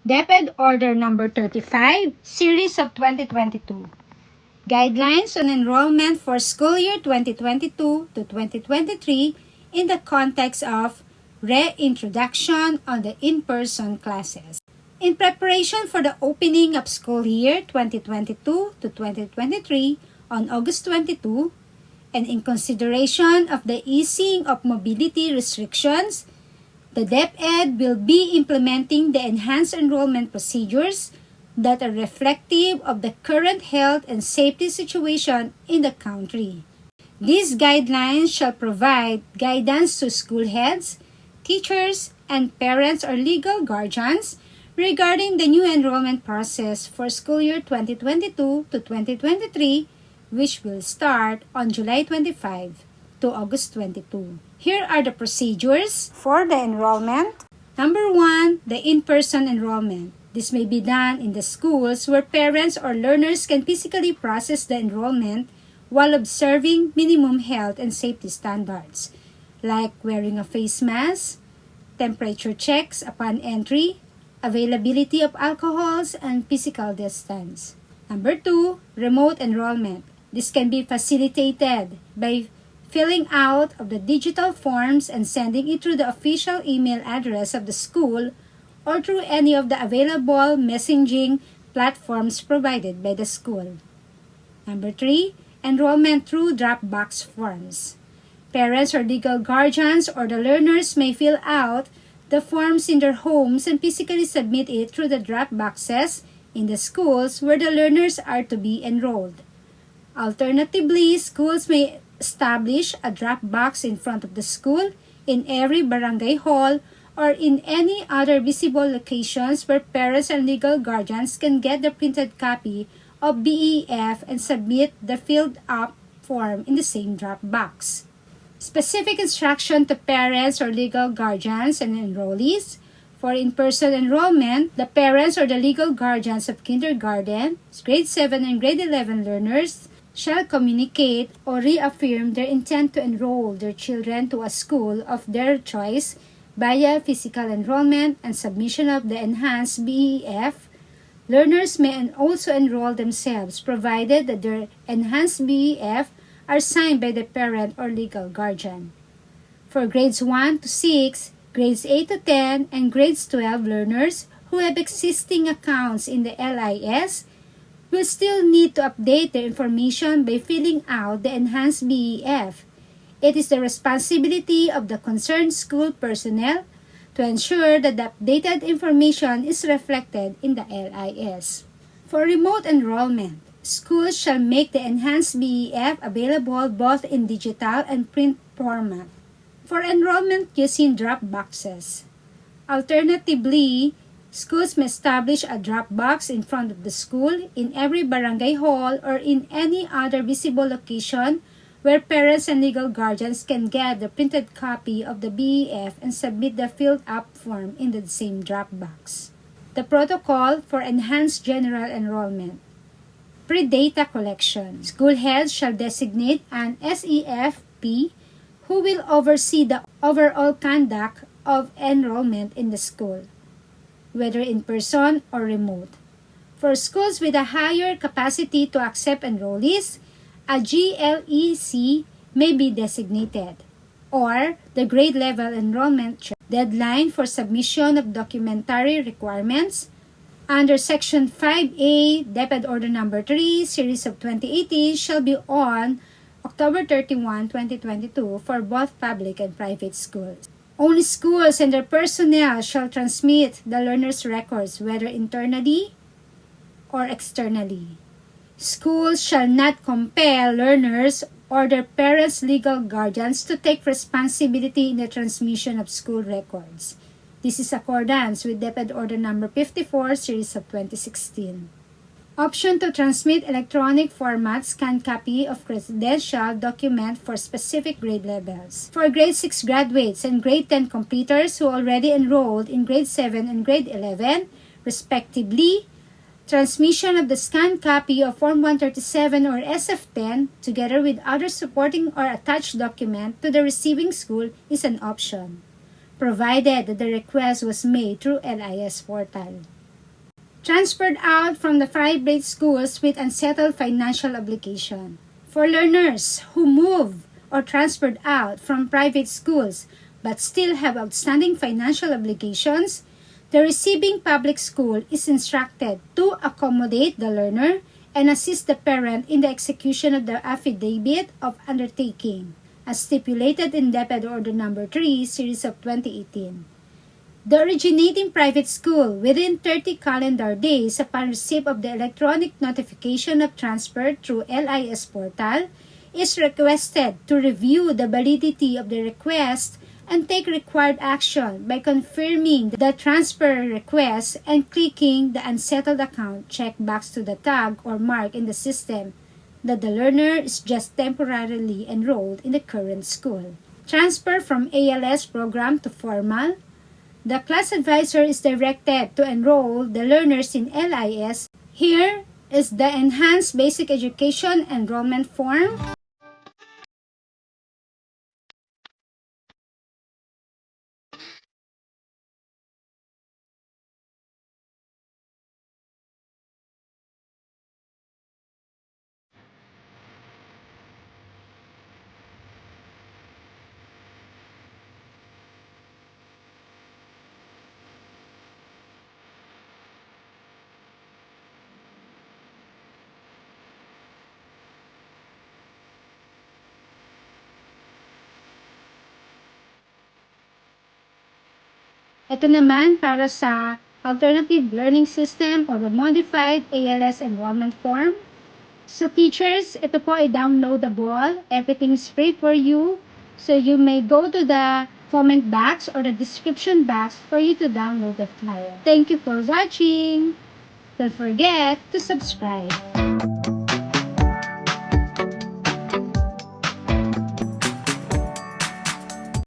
DepEd Order Number 35, Series of 2022. Guidelines on enrollment for school year 2022 to 2023 in the context of reintroduction on the in-person classes. In preparation for the opening of school year 2022 to 2023 on August 22, and in consideration of the easing of mobility restrictions, the DepEd will be implementing the enhanced enrollment procedures that are reflective of the current health and safety situation in the country. These guidelines shall provide guidance to school heads, teachers, and parents or legal guardians regarding the new enrollment process for school year 2022 to 2023, which will start on July 25 to August 22. Here are the procedures for the enrollment. Number 1, the in-person enrollment. This may be done in the schools where parents or learners can physically process the enrollment while observing minimum health and safety standards, like wearing a face mask, temperature checks upon entry, availability of alcohols, and physical distance. Number 2, remote enrollment. This can be facilitated by filling out of the digital forms and sending it through the official email address of the school or through any of the available messaging platforms provided by the school. Number 3, enrollment through Dropbox forms. Parents or legal guardians or the learners may fill out the forms in their homes and physically submit it through the Dropboxes in the schools where the learners are to be enrolled. Alternatively, schools may establish a drop box in front of the school, in every barangay hall, or in any other visible locations where parents and legal guardians can get the printed copy of BEF and submit the filled-up form in the same drop box. Specific instruction to parents or legal guardians and enrollees. For in-person enrollment, the parents or the legal guardians of kindergarten, grade 7 and grade 11 learners shall communicate or reaffirm their intent to enroll their children to a school of their choice via physical enrollment and submission of the enhanced BEF. Learners may also enroll themselves provided that their enhanced BEF are signed by the parent or legal guardian. For grades 1 to 6, grades 8 to 10, and grades 12 learners who have existing accounts in the LIS will still need to update their information by filling out the enhanced BEF. It is the responsibility of the concerned school personnel to ensure that the updated information is reflected in the LIS. For remote enrollment, schools shall make the enhanced BEF available both in digital and print format for enrollment using drop boxes. Alternatively, schools may establish a drop box in front of the school, in every barangay hall, or in any other visible location where parents and legal guardians can get the printed copy of the BEF and submit the filled-up form in the same drop box. The protocol for enhanced general enrollment. Pre-data collection. School heads shall designate an SEFP who will oversee the overall conduct of enrollment in the school, whether in person or remote. For schools with a higher capacity to accept enrollees, a GLEC may be designated, or the grade level enrollment deadline for submission of documentary requirements under Section 5A, DepEd Order Number 3, Series of 2018 shall be on October 31, 2022 for both public and private schools. Only schools and their personnel shall transmit the learners' records, whether internally or externally. Schools shall not compel learners or their parents' legal guardians to take responsibility in the transmission of school records. This is accordance with DepEd Order Number 54, Series of 2016. Option to transmit electronic format scanned copy of credential document for specific grade levels. For grade 6 graduates and grade 10 completers who already enrolled in grade 7 and grade 11, respectively, transmission of the scanned copy of Form 137 or SF10 together with other supporting or attached document to the receiving school is an option, provided that the request was made through LIS portal. transferred out from the private schools with unsettled financial obligation. For learners who move or transferred out from private schools but still have outstanding financial obligations, the receiving public school is instructed to accommodate the learner and assist the parent in the execution of the affidavit of undertaking, as stipulated in DepEd Order No. 3, Series of 2018. The originating private school, within 30 calendar days upon receipt of the electronic notification of transfer through LIS portal, is requested to review the validity of the request and take required action by confirming the transfer request and clicking the unsettled account checkbox to the tag or mark in the system that the learner is just temporarily enrolled in the current school. Transfer from ALS program to formal. The class advisor is directed to enroll the learners in LIS. Here is the Enhanced Basic Education Enrollment Form. Ito naman para sa Alternative Learning System or the Modified ALS Enrollment Form. So teachers, ito po ay downloadable. Everything is free for you. So you may go to the comment box or the description box for you to download the file. Thank you for watching. Don't forget to subscribe.